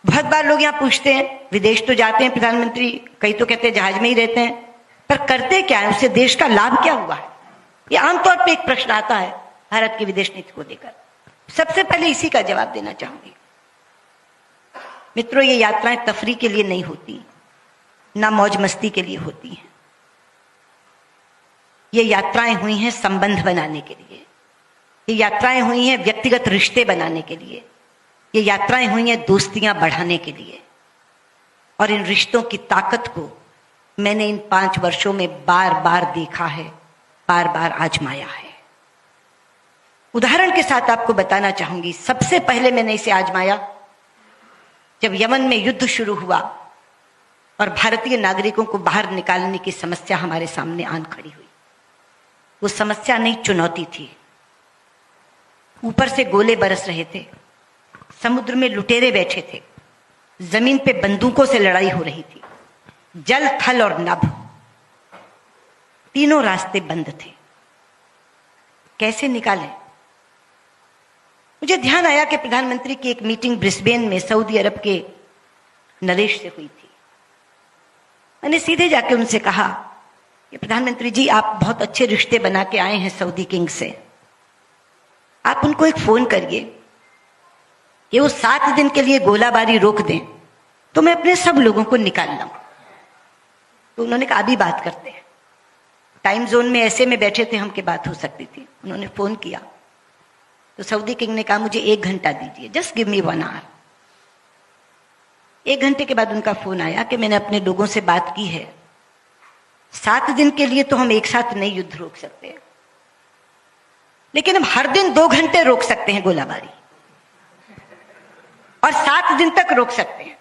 बहुत बार लोग यहाँ पूछते हैं, विदेश तो जाते हैं प्रधानमंत्री, कई तो कहते हैं जहाज में ही रहते हैं, पर करते क्या है, उससे देश का लाभ क्या हुआ है? ये आमतौर पे एक प्रश्न आता है भारत की विदेश नीति को लेकर। सबसे पहले इसी का जवाब देना चाहूंगी। मित्रों, ये यात्राएं तफरी के लिए नहीं होती, ना मौज मस्ती के लिए होती हैं। ये यात्राएं हुई हैं संबंध बनाने के लिए, ये यात्राएं हुई हैं व्यक्तिगत रिश्ते बनाने के लिए, ये यात्राएं हुई हैं दोस्तियां बढ़ाने के लिए। और इन रिश्तों की ताकत को मैंने इन 5 वर्षों में बार बार देखा है, बार बार आजमाया है। उदाहरण के साथ आपको बताना चाहूंगी। सबसे पहले मैंने इसे आजमाया जब यमन में युद्ध शुरू हुआ और भारतीय नागरिकों को बाहर निकालने की समस्या हमारे सामने आन खड़ी हुई। वो समस्या नहीं, चुनौती थी। ऊपर से गोले बरस रहे थे, समुद्र में लुटेरे बैठे थे, जमीन पे बंदूकों से लड़ाई हो रही थी, जल, थल और नभ, तीनों रास्ते बंद थे। कैसे निकालें? मुझे ध्यान आया कि प्रधानमंत्री की एक मीटिंग ब्रिस्बेन में सऊदी अरब के नरेश से हुई थी। मैंने सीधे जाके उनसे कहा कि प्रधानमंत्री जी, आप बहुत अच्छे रिश्ते बना के आए हैं सऊदी किंग से, आप उनको एक फोन करिए कि वो 7 दिन के लिए गोलाबारी रोक दें तो मैं अपने सब लोगों को निकाल लाऊं। तो उन्होंने कहा अभी बात करते हैं। टाइम जोन में ऐसे में बैठे थे हम कि बात हो सकती थी। उन्होंने फोन किया तो सऊदी किंग ने कहा मुझे 1 घंटा दीजिए, जस्ट गिव मी 1 आवर। 1 घंटे के बाद उनका फोन आया कि मैंने अपने लोगों से बात की है, 7 दिन के लिए तो हम एक साथ नहीं युद्ध रोक सकते, लेकिन हम हर दिन 2 घंटे रोक सकते हैं गोलाबारी, और 7 दिन तक रोक सकते हैं।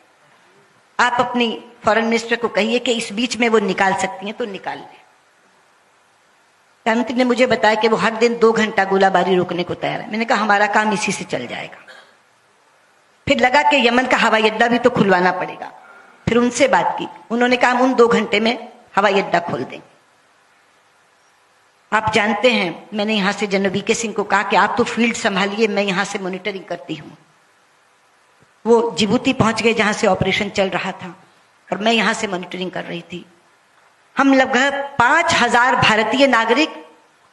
आप अपनी फॉरेन मिनिस्टर को कहिए कि इस बीच में वो निकाल सकती हैं तो निकाल लें। प्रधानमंत्री ने मुझे बताया कि वो हर दिन 2 घंटा गोलाबारी रोकने को तैयार है। मैंने कहा हमारा काम इसी से चल जाएगा। फिर लगा कि यमन का हवाई अड्डा भी तो खुलवाना पड़ेगा। फिर उनसे बात की, उन्होंने कहा हम उन 2 घंटे में हवाई अड्डा खोल देंगे। आप जानते हैं, मैंने यहां से जनरल वीके सिंह को कहा कि आप तो फील्ड संभालिए, मैं यहां से मॉनिटरिंग करती हूं। वो जिबूती पहुंच गए जहां से ऑपरेशन चल रहा था, और मैं यहां से मॉनिटरिंग कर रही थी। हम लगभग 5000 भारतीय नागरिक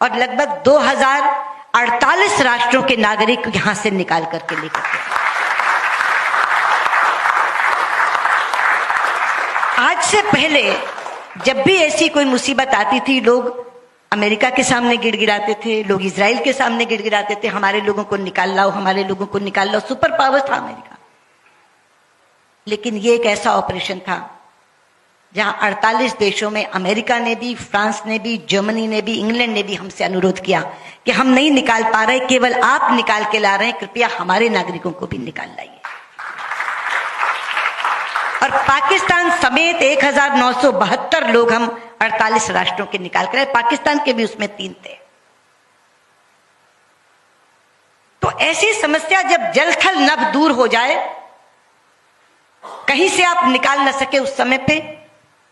और लगभग 2048 राष्ट्रों के नागरिक यहां से निकाल करके लेकर गए। आज से पहले जब भी ऐसी कोई मुसीबत आती थी, लोग अमेरिका के सामने गिड़गिड़ाते थे, लोग इजराइल के सामने गिड़गिड़ाते थे, हमारे लोगों को निकाल लाओ, हमारे लोगों को निकाल लाओ। सुपर पावर था अमेरिका, लेकिन ये एक ऐसा ऑपरेशन था जहां 48 देशों में अमेरिका ने भी, फ्रांस ने भी, जर्मनी ने भी, इंग्लैंड ने भी हमसे अनुरोध किया कि हम नहीं निकाल पा रहे, केवल आप निकाल के ला रहे हैं, कृपया हमारे नागरिकों को भी निकाल लाइए। और पाकिस्तान समेत 1972 लोग हम 48 राष्ट्रों के निकाल कर, पाकिस्तान के भी उसमें 3 थे। तो ऐसी समस्या जब जल थल नभ दूर हो जाए, कहीं से आप निकाल न सके, उस समय पे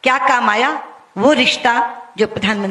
क्या काम आया? वो रिश्ता जो प्रधानमंत्री